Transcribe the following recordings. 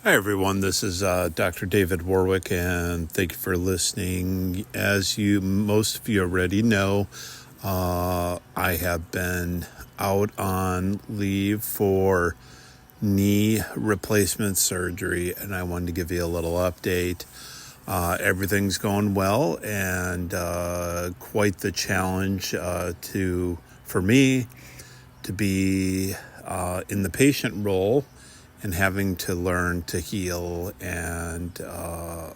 Hi, everyone. This is Dr. David Warwick, and thank you for listening. As most of you already know, I have been out on leave for knee replacement surgery, and I wanted to give you a little update. Everything's going well, and quite the challenge for me to be in the patient role and having to learn to heal, and that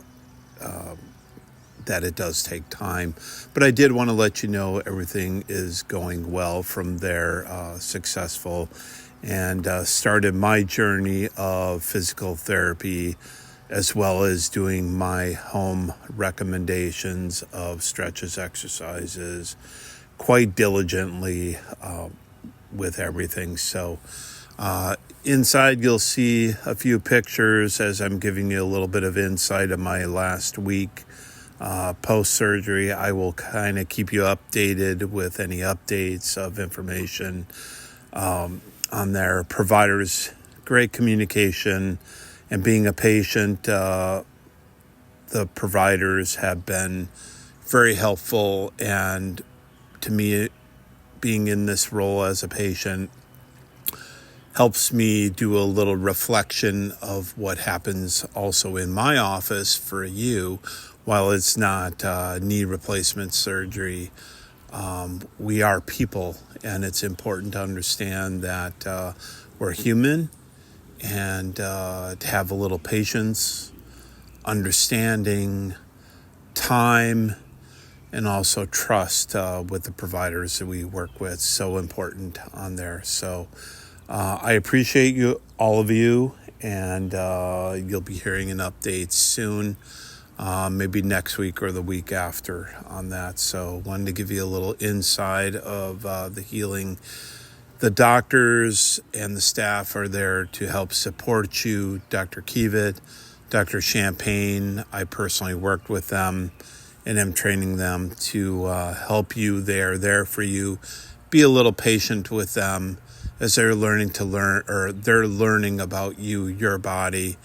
it does take time. But I did want to let you know everything is going well from there, successful, and started my journey of physical therapy as well as doing my home recommendations of stretches, exercises, quite diligently with everything. So inside, you'll see a few pictures as I'm giving you a little bit of insight of my last week post-surgery. I will kind of keep you updated with any updates of information on their providers. Great communication, and being a patient, the providers have been very helpful, and to me, being in this role as a patient helps me do a little reflection of what happens also in my office for you. While it's not knee replacement surgery, we are people, and it's important to understand that we're human, and to have a little patience, understanding, time, and also trust with the providers that we work with. So important on there. So I appreciate you, all of you, and you'll be hearing an update soon, maybe next week or the week after on that. So wanted to give you a little inside of the healing. The doctors and the staff are there to help support you. Dr. Kievit, Dr. Champagne, I personally worked with them and am training them to help you. They're there for you. Be a little patient with them as they're learning about you, your body,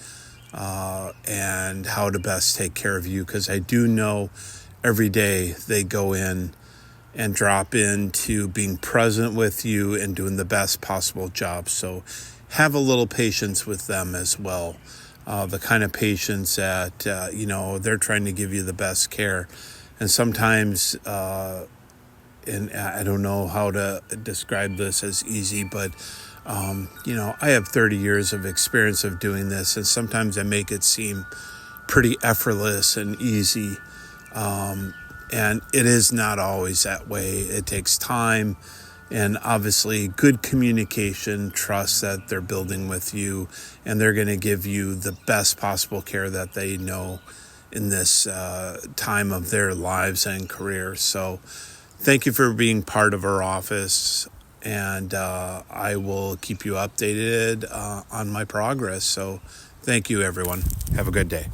and how to best take care of you. Because I do know every day they go in and drop into being present with you and doing the best possible job. So have a little patience with them as well. The kind of patients that, they're trying to give you the best care. And sometimes, and I don't know how to describe this as easy, but, I have 30 years of experience of doing this, and sometimes I make it seem pretty effortless and easy. And it is not always that way. It takes time and obviously good communication, trust that they're building with you, and they're going to give you the best possible care that they know in this time of their lives and career. So thank you for being part of our office, and I will keep you updated on my progress. So thank you, everyone. Have a good day.